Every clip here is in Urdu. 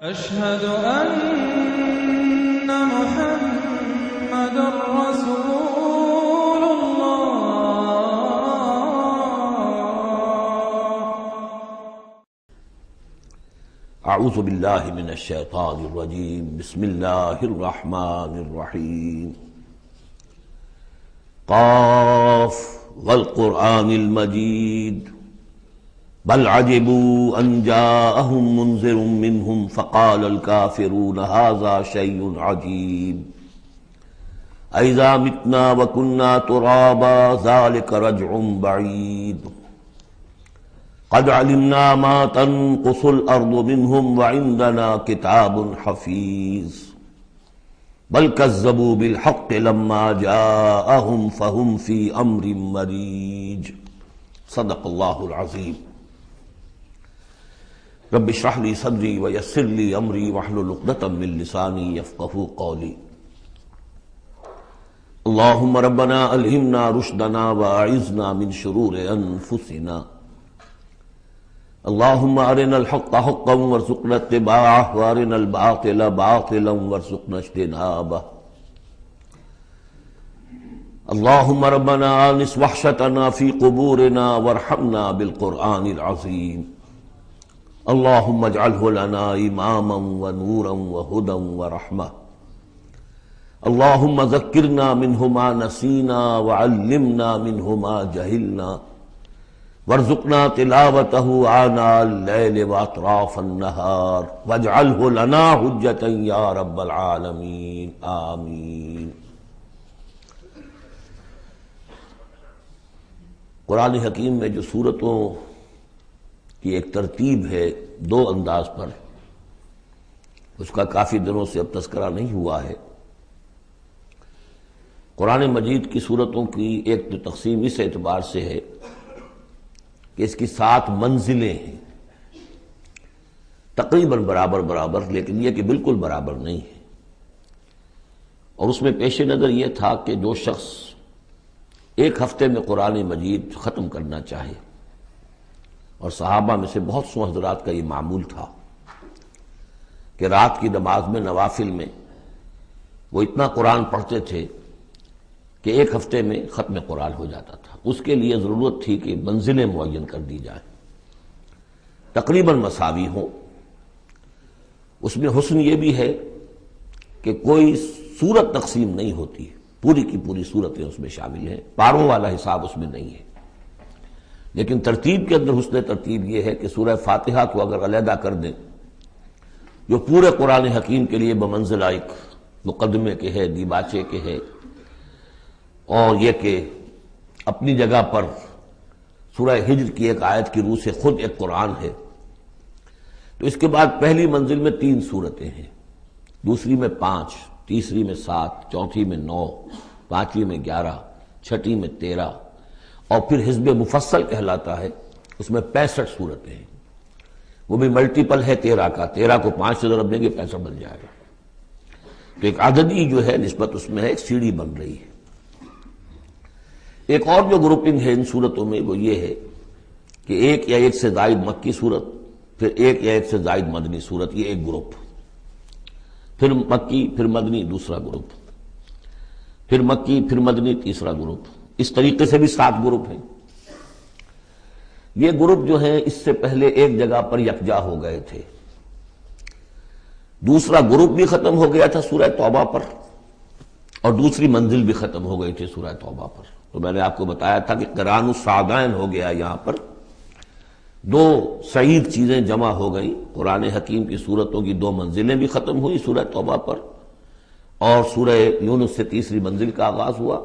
أشهد أن محمد رسول الله. اعوذ باللہ من الشیطان الرجیم، بسم اللہ الرحمن الرحیم۔ قاف والقرآن المجید بل عجبوا ان جاءهم منذر منهم فقال الكافرون هذا شيء عجيب أإذا متنا وكنا ترابا ذلك رجع بعيد قد علمنا ما تنقص الأرض منهم وعندنا كتاب حفيظ بل كذبوا بالحق لما جاءهم فهم في أمر مريج۔ صدق اللہ العظیم۔ رب اشرح لي صدری ویسر لي امری واحلل عقدۃ من لسانی یفقہوا قولی۔ اللہم ربنا الہمنا رشدنا واعذنا من شرور انفسنا۔ اللہم ارنا الحق حقا وارزقنا اتباعہ وارنا الباطل باطلا وارزقنا اجتنابہ۔ اللہم ربنا آنس وحشتنا فی قبورنا وارحمنا بالقرآن العظیم۔ اللہم اجعلہ لنا اماما ونورا وہدا ورحمہ۔ اللہم ذکرنا منہ ما نسینا وعلمنا منہ ما جہلنا وارزقنا تلاوتہ آناء اللیل واطراف النہار واجعلہ لنا حجتا یا رب العالمین، آمین۔ قرآن حکیم میں جو سورتوں کی ایک ترتیب ہے دو انداز پر، اس کا کافی دنوں سے اب تذکرہ نہیں ہوا ہے۔ قرآن مجید کی سورتوں کی ایک تو تقسیم اس اعتبار سے ہے کہ اس کی 7 منزلیں ہیں، تقریباً برابر، لیکن یہ کہ بالکل برابر نہیں ہے۔ اور اس میں پیش نظر یہ تھا کہ جو شخص ایک ہفتے میں قرآن مجید ختم کرنا چاہے، اور صحابہ میں سے بہت سو حضرات کا یہ معمول تھا کہ رات کی نماز میں نوافل میں وہ اتنا قرآن پڑھتے تھے کہ ایک ہفتے میں ختم قرآن ہو جاتا تھا۔ اس کے لیے ضرورت تھی کہ منزلیں معین کر دی جائیں، تقریباً مساوی ہوں۔ اس میں حسن یہ بھی ہے کہ کوئی سورت تقسیم نہیں ہوتی، پوری کی پوری صورتیں اس میں شامل ہیں، پاروں والا حساب اس میں نہیں ہے۔ لیکن ترتیب کے اندر حسن ترتیب یہ ہے کہ سورہ فاتحہ کو اگر علیحدہ کر دیں، جو پورے قرآن حکیم کے لیے بمنزلہ ایک مقدمے کے ہے، دیباچے کے ہے، اور یہ کہ اپنی جگہ پر سورہ ہجر کی ایک آیت کی روح سے خود ایک قرآن ہے، تو اس کے بعد پہلی منزل میں 3 سورتیں ہیں، دوسری میں 5، تیسری میں 7، چوتھی میں 9، پانچویں میں 11، چھٹی میں 13، اور پھر حزب مفصل کہلاتا ہے، اس میں 65 سورتیں ہیں۔ وہ بھی ملٹیپل ہے 13 کا، 13 کو 5 سے ضرب دیں گے 65 بن جائے گا۔ تو ایک عددی جو ہے نسبت اس میں ہے، ایک سیڑھی بن رہی ہے۔ ایک اور جو گروپنگ ہے ان صورتوں میں وہ یہ ہے کہ ایک یا ایک سے زائد مکی صورت، پھر ایک یا ایک سے زائد مدنی صورت، یہ ایک گروپ، پھر مکی پھر مدنی دوسرا گروپ، پھر مکی پھر مدنی تیسرا گروپ، اس طریقے سے بھی 7 گروپ ہیں۔ یہ گروپ جو ہیں اس سے پہلے ایک جگہ پر یکجا ہو گئے تھے، دوسرا گروپ بھی ختم ہو گیا تھا سورہ توبہ پر، اور دوسری منزل بھی ختم ہو گئی تھی سورہ توبہ پر۔ تو میں نے آپ کو بتایا تھا کہ قران الصعدین ہو گیا، یہاں پر 2 سعید چیزیں جمع ہو گئیں۔ قرآن حکیم کی سورتوں کی 2 منزلیں بھی ختم ہوئی سورہ توبہ پر، اور سورہ یونس سے تیسری منزل کا آغاز ہوا،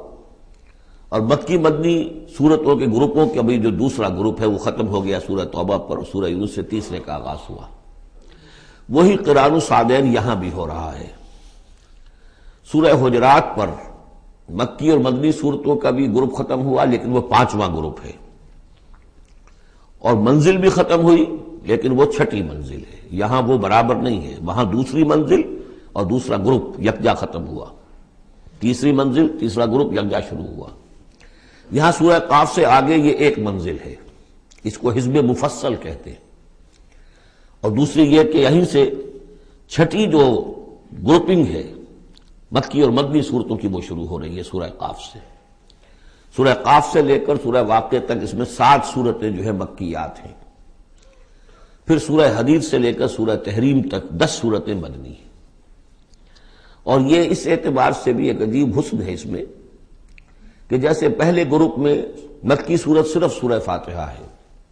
اور مکی مدنی صورتوں کے گروپوں کا بھی جو دوسرا گروپ ہے وہ ختم ہو گیا سورہ توبہ پر، اور سورہ یونس سے تیسرے کا آغاز ہوا۔ وہی قران الصعدین یہاں بھی ہو رہا ہے۔ سورہ حجرات پر مکی اور مدنی صورتوں کا بھی گروپ ختم ہوا، لیکن وہ 5واں گروپ ہے، اور منزل بھی ختم ہوئی، لیکن وہ 6ٹھی منزل ہے۔ یہاں وہ برابر نہیں ہے، وہاں دوسری منزل اور دوسرا گروپ یکجا ختم ہوا، تیسری منزل تیسرا گروپ یکجا شروع ہوا۔ یہاں سورہ قاف سے آگے یہ ایک منزل ہے، اس کو حزب مفصل کہتے ہیں، اور دوسری یہ کہ یہیں سے چھٹی جو گروپنگ ہے مکی اور مدنی صورتوں کی وہ شروع ہو رہی ہے سورہ قاف سے. سورہ قاف سے لے کر سورہ واقعہ تک اس میں 7 صورتیں جو ہے مکیات ہیں. پھر سورہ حدید سے لے کر سورہ تحریم تک 10 صورتیں مدنی ہیں. اور یہ اس اعتبار سے بھی ایک عجیب حسن ہے اس میں کہ جیسے پہلے گروپ میں مکی صورت صرف سورہ فاتحہ ہے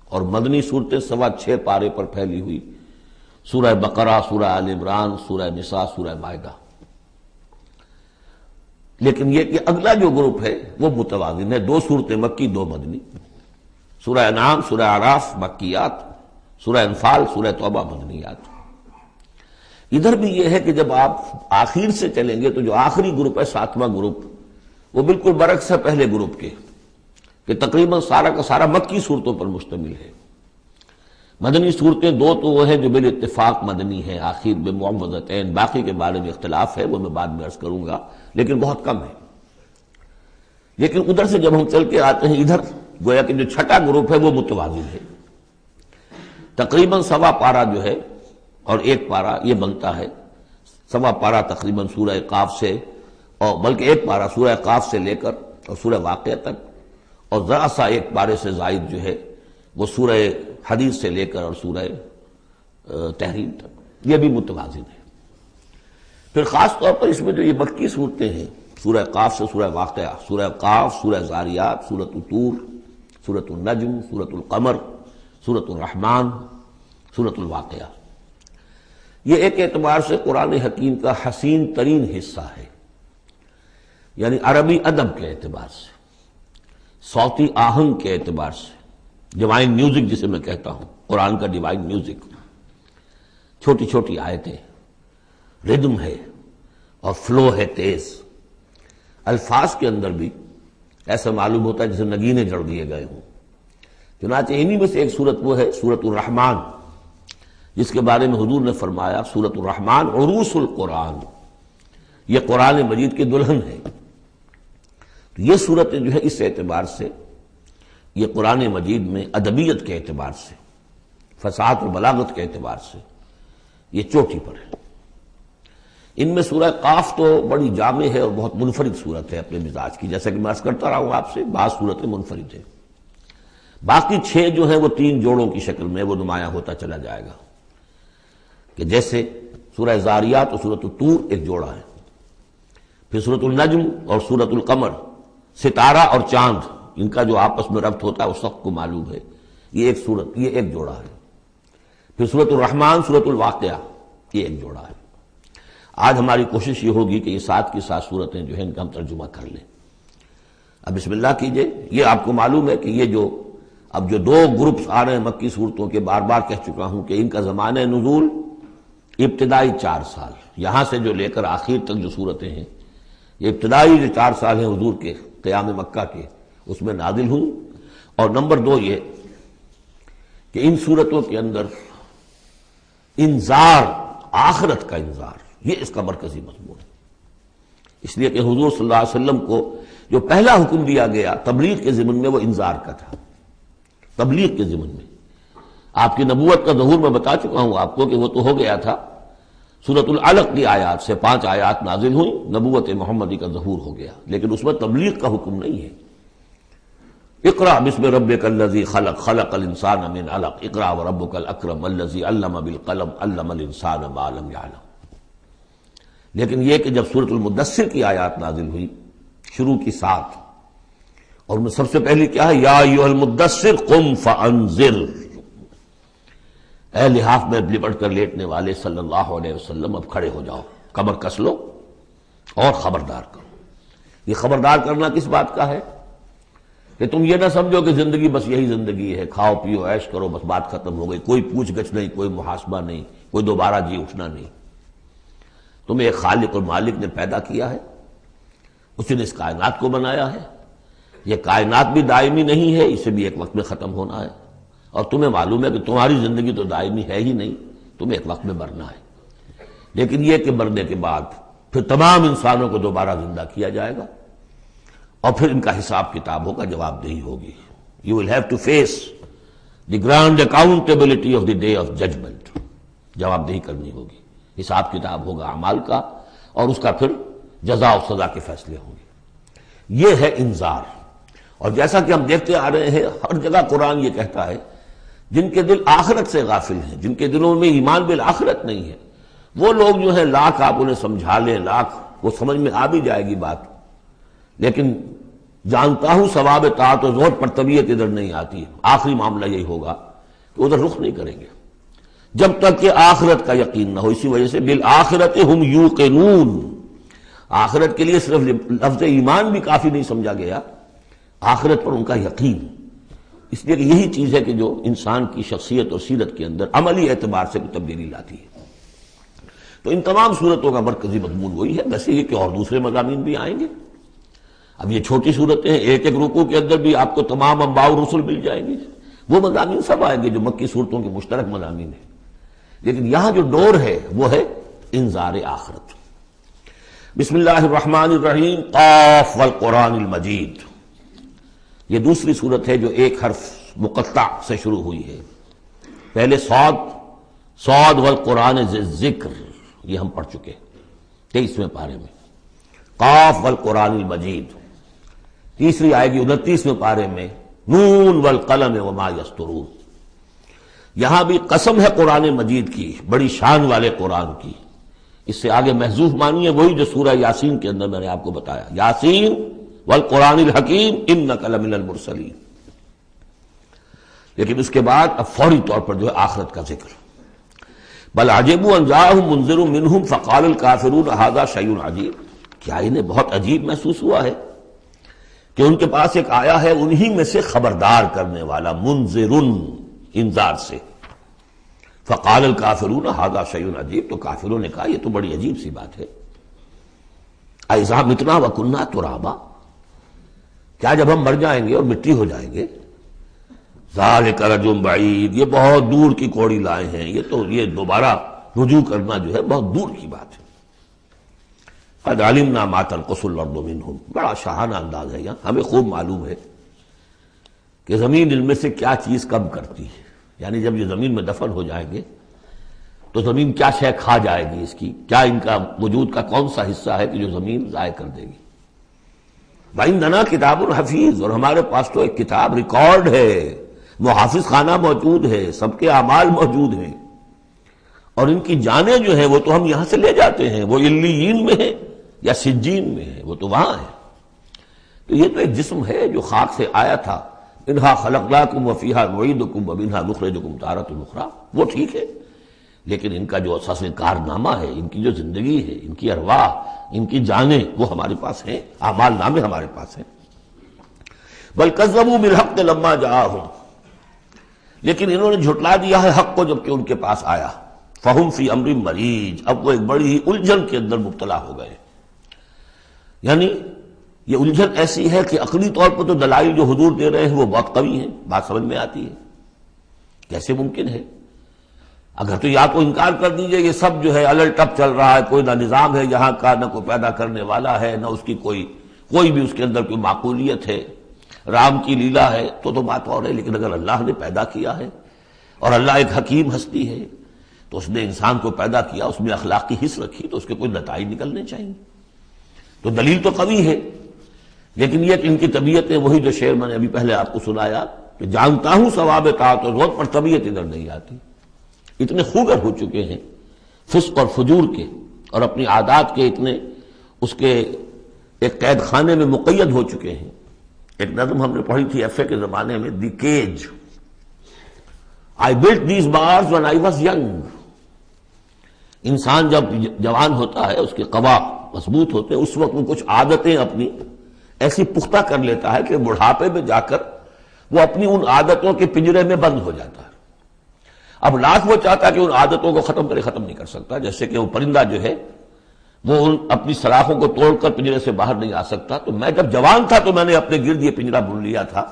اور مدنی صورتیں 6.25 پارے پر پھیلی ہوئی سورہ بقرہ، سورہ آل عمران، سورہ نساء، سورہ مائدہ. لیکن یہ کہ اگلا جو گروپ ہے وہ متوازن ہے، 2 صورتیں مکی، 2 مدنی. سورہ انعام، سورہ اعراف مکیات، سورہ انفال، سورہ توبہ مدنیات. ادھر بھی یہ ہے کہ جب آپ آخر سے چلیں گے تو جو آخری گروپ ہے 7واں گروپ وہ بالکل برعکس ہے پہلے گروپ کے کہ تقریباً سارا کا سارا مکی صورتوں پر مشتمل ہے. مدنی صورتیں 2 تو وہ ہیں جو بالاتفاق مدنی ہیں آخر بمعوذتین، باقی کے بارے میں اختلاف ہے، وہ میں بعد میں عرض کروں گا، لیکن بہت کم ہے. لیکن ادھر سے جب ہم چل کے آتے ہیں ادھر گویا کہ جو چھٹا گروپ ہے وہ متوازن ہے. تقریباً 1.25 پارہ جو ہے اور 1 پارہ یہ بنتا ہے. 1.25 پارہ تقریباً سورہ قاف سے، اور بلکہ 1 پارہ سورہ قاف سے لے کر اور سورہ واقعہ تک، اور ذرا سا 1 پارے سے زائد جو ہے وہ سورہ حدیث سے لے کر اور سورہ تحریم تک. یہ بھی متوازن ہے. پھر خاص طور پر اس میں جو یہ مکی صورتیں ہیں سورہ قاف سے سورہ واقعہ، سورہ قاف، سورہ زاریات، سورۃ الطور، سورۃ النجم، سورۃ القمر، سورۃ الرحمن، سورۃ الواقعہ، یہ ایک اعتبار سے قرآن حکیم کا حسین ترین حصہ ہے. یعنی عربی ادب کے اعتبار سے، صوتی آہنگ کے اعتبار سے، ڈیوائن میوزک جسے میں کہتا ہوں، قرآن کا ڈیوائن میوزک، چھوٹی چھوٹی آیتیں، ردم ہے اور فلو ہے تیز. الفاظ کے اندر بھی ایسا معلوم ہوتا ہے جیسے نگینے جڑ دیے گئے ہوں. چنانچہ انہی میں سے ایک صورت وہ ہے سورۃ الرحمن، جس کے بارے میں حضور نے فرمایا سورۃ الرحمن عروس القرآن، یہ قرآن مجید کی دلہن ہے. تو یہ صورتیں جو ہے اس اعتبار سے یہ قرآن مجید میں ادبیت کے اعتبار سے، فصاحت و بلاغت کے اعتبار سے یہ چوٹی پر ہے. ان میں سورہ قاف تو بڑی جامع ہے اور بہت منفرد صورت ہے اپنے مزاج کی، جیسا کہ میں عرض کرتا رہا ہوں آپ سے، بعض صورتیں منفرد ہیں. باقی 6 جو ہیں وہ 3 جوڑوں کی شکل میں وہ نمایاں ہوتا چلا جائے گا، کہ جیسے سورہ زاریات اور سورۃ الطور ایک جوڑا ہے، پھر سورۃ النجم اور سورۃ القمر، ستارہ اور چاند، ان کا جو آپس میں ربط ہوتا ہے اس وقت کو معلوم ہے، یہ ایک صورت، یہ ایک جوڑا ہے. پھر سورۃ الرحمن، سورۃ الواقعہ، یہ ایک جوڑا ہے. آج ہماری کوشش یہ ہوگی کہ یہ 7 کی 7 صورتیں جو ہیں ان کا ہم ترجمہ کر لیں. اب بسم اللہ کیجئے. یہ آپ کو معلوم ہے کہ یہ جو اب جو 2 گروپس آ رہے ہیں مکی صورتوں کے، بار بار کہہ چکا ہوں کہ ان کا زمانہ نزول ابتدائی 4 سال، یہاں سے جو لے کر آخر تک جو صورتیں ہیں یہ ابتدائی جو 4 سال ہیں حضور کے قیام مکہ کے اس میں نازل ہوئی. اور نمبر 2 یہ کہ ان صورتوں کے اندر انذار، آخرت کا انذار، یہ اس کا مرکزی مضمون ہے. اس لیے کہ حضور صلی اللہ علیہ وسلم کو جو پہلا حکم دیا گیا تبلیغ کے ضمن میں وہ انذار کا تھا. تبلیغ کے ضمن میں آپ کی نبوت کا ظہور میں بتا چکا ہوں آپ کو کہ وہ تو ہو گیا تھا، سورۃ العلق کی آیات سے 5 آیات نازل ہوئی، نبوت محمدی کا ظہور ہو گیا، لیکن اس میں تبلیغ کا حکم نہیں ہے. اقرأ بسم ربک الذی خلق، خلق الانسان من علق، اقرأ وربک الاکرم الذی علم بالقلم، علم الانسان ما لم یعلم. لیکن یہ کہ جب سورۃ المدثر کی آیات نازل ہوئی شروع کی 7، اور ان میں سب سے پہلی کیا ہے، یا ایھا المدثر قم فانذر، اے لحاف میں لپٹ کر لیٹنے والے صلی اللہ علیہ وسلم اب کھڑے ہو جاؤ، کمر کس لو اور خبردار کرو. یہ خبردار کرنا کس بات کا ہے کہ تم یہ نہ سمجھو کہ زندگی بس یہی زندگی ہے، کھاؤ پیو عیش کرو بس بات ختم ہو گئی، کوئی پوچھ گچھ نہیں، کوئی محاسبہ نہیں، کوئی دوبارہ جی اٹھنا نہیں. تمہیں ایک خالق اور مالک نے پیدا کیا ہے، اس نے اس کائنات کو بنایا ہے. یہ کائنات بھی دائمی نہیں ہے، اسے بھی ایک وقت میں ختم ہونا ہے، اور تمہیں معلوم ہے کہ تمہاری زندگی تو دائمی ہے ہی نہیں، تمہیں ایک وقت میں مرنا ہے. لیکن یہ کہ مرنے کے بعد پھر تمام انسانوں کو دوبارہ زندہ کیا جائے گا، اور پھر ان کا حساب کتاب ہوگا، جواب دہی ہوگی. You will have to face the grand accountability of the day of judgment. جواب دہی کرنی ہوگی. حساب کتاب ہوگا اعمال کا، اور اس کا پھر جزا و سزا کے فیصلے ہوں گے۔ یہ ہے انذار۔ اور جیسا کہ ہم دیکھتے آ رہے ہیں، ہر جگہ قرآن یہ کہتا ہے جن کے دل آخرت سے غافل ہیں، جن کے دلوں میں ایمان بالآخرت نہیں ہے، وہ لوگ جو ہے لاکھ آپ انہیں سمجھا لیں، لاکھ وہ سمجھ میں آ بھی جائے گی بات، لیکن جانتا ہوں ثواب طاعت و زہد پر طبیعت ادھر نہیں آتی۔ آخری معاملہ یہی ہوگا کہ ادھر رخ نہیں کریں گے جب تک کہ آخرت کا یقین نہ ہو۔ اسی وجہ سے بالآخرت ہم یوقنون، آخرت کے لیے صرف لفظ ایمان بھی کافی نہیں سمجھا گیا، آخرت پر ان کا یقین۔ اس لیے کہ یہی چیز ہے کہ جو انسان کی شخصیت اور سیرت کے اندر عملی اعتبار سے تبدیلی لاتی ہے۔ تو ان تمام صورتوں کا مرکزی مضمون وہی ہے، ویسے یہ کہ اور دوسرے مضامین بھی آئیں گے۔ اب یہ چھوٹی صورتیں ہیں، ایک ایک رکوع کے اندر بھی آپ کو تمام انباء و رسل مل جائیں گے، وہ مضامین سب آئیں گے جو مکی صورتوں کے مشترک مضامین ہیں، لیکن یہاں جو ڈور ہے وہ ہے انذار آخرت۔ بسم اللہ الرحمن الرحیم، قاف والقرآن المجید۔ یہ دوسری صورت ہے جو ایک حرف مقطع سے شروع ہوئی ہے۔ پہلے صاد والقرآن ذی الذکر، یہ ہم پڑھ چکے 23ویں پارے میں۔ قاف والقرآن المجید، تیسری آئے گی 29ویں پارے میں، نون والقلم وما یسطرون۔ یہاں بھی قسم ہے قرآن مجید کی، بڑی شان والے قرآن کی۔ اس سے آگے محذوف معنی ہے وہی جو سورہ یاسین کے اندر میں نے آپ کو بتایا، یاسین والقرآن الحکیم انک لمن المرسلین۔ لیکن اس کے بعد اب فوری طور پر جو ہے آخرت کا ذکر۔ بل عجبوا ان جاءهم منذر منهم فقال الكافرون هذا شيء عجیب، کیا انہیں بہت عجیب محسوس ہوا ہے کہ ان کے پاس ایک آیا ہے انہی میں سے خبردار کرنے والا، منذر انذار سے۔ فقال الکافرون ھذا شیء عجیب، تو کافروں نے کہا یہ تو بڑی عجیب سی بات ہے۔ اذا متنا وکنا ترابا، کیا جب ہم مر جائیں گے اور مٹی ہو جائیں گے؟ ذالک رجل بعید، یہ بہت دور کی کوڑی لائے ہیں، یہ دوبارہ رجوع کرنا جو ہے بہت دور کی بات ہے۔ قد علمنا ما تنقص الارض منهم، بڑا شاہانہ انداز ہے یہاں، ہمیں خوب معلوم ہے کہ زمین ان میں سے کیا چیز کم کرتی ہے، یعنی جب یہ زمین میں دفن ہو جائیں گے تو زمین کیا شے کھا جائے گی، اس کی کیا، ان کا وجود کا کون سا حصہ ہے کہ جو زمین ضائع کر دے گی۔ وَإِنَّنَا كِتَابٌ حفیظ، اور ہمارے پاس تو ایک کتاب ریکارڈ ہے، محافظ خانہ موجود ہے، سب کے اعمال موجود ہیں، اور ان کی جانیں جو ہیں وہ تو ہم یہاں سے لے جاتے ہیں، وہ علیین میں ہے یا سجین میں ہے، وہ تو وہاں ہے۔ تو یہ تو ایک جسم ہے جو خاک سے آیا تھا، منہا خلقناکم وفیہا نعیدکم ومنہا نخرجکم تارۃ اخری، وہ ٹھیک ہے، لیکن ان کا جو اساس کارنامہ ہے، ان کی جو زندگی ہے، ان کی ارواح، ان کی جانیں، وہ ہمارے پاس ہیں، اعمال نامے ہمارے پاس ہیں۔ بل کذبوا بالحق لما جاءہم، لیکن انہوں نے جھٹلا دیا ہے حق کو جب کہ ان کے پاس آیا۔ فہم فی امر مریج، اب وہ ایک بڑی ہی الجھن کے اندر مبتلا ہو گئے۔ یعنی یہ الجھن ایسی ہے کہ عقلی طور پر تو دلائل جو حضور دے رہے ہیں وہ بہت قوی ہیں، بات سمجھ میں آتی ہے، کیسے ممکن ہے؟ اگر تو یا تو انکار کر دیجئے یہ سب جو ہے الٹ ٹپ چل رہا ہے، کوئی نہ نظام ہے یہاں کا، نہ کوئی پیدا کرنے والا ہے، نہ اس کی کوئی بھی اس کے اندر کوئی معقولیت ہے، رام کی لیلا ہے تو بات اور ہے، لیکن اگر اللہ نے پیدا کیا ہے اور اللہ ایک حکیم ہستی ہے تو اس نے انسان کو پیدا کیا، اس میں اخلاقی حص رکھی، تو اس کے کوئی نتائج نکلنے چاہیے۔ تو دلیل تو قوی ہے، لیکن یہ کہ ان کی طبیعت ہے وہی جو شعر میں نے ابھی پہلے آپ کو سنایا کہ جانتا ہوں ثواب طاعت و زہد پر طبیعت ادھر نہیں آتی۔ اتنے خوگر ہو چکے ہیں فسق اور فجور کے، اور اپنی عادات کے اتنے اس کے ایک قید خانے میں مقید ہو چکے ہیں۔ ایک نظم ہم نے پڑھی تھی ایف اے کے زمانے میں، دی cage, I built these bars when I was young۔ انسان جب جوان ہوتا ہے، اس کے قوا مضبوط ہوتے ہیں، اس وقت وہ کچھ عادتیں اپنی ایسی پختہ کر لیتا ہے کہ بڑھاپے میں جا کر وہ اپنی ان عادتوں کے پنجرے میں بند ہو جاتا ہے۔ اب لاکھ وہ چاہتا ہے کہ ان عادتوں کو ختم نہیں کر سکتا، جیسے کہ وہ پرندہ جو ہے وہ اپنی سلاخوں کو توڑ کر پنجرے سے باہر نہیں آ سکتا۔ تو میں جب جوان تھا تو میں نے اپنے گرد یہ پنجرا بن لیا تھا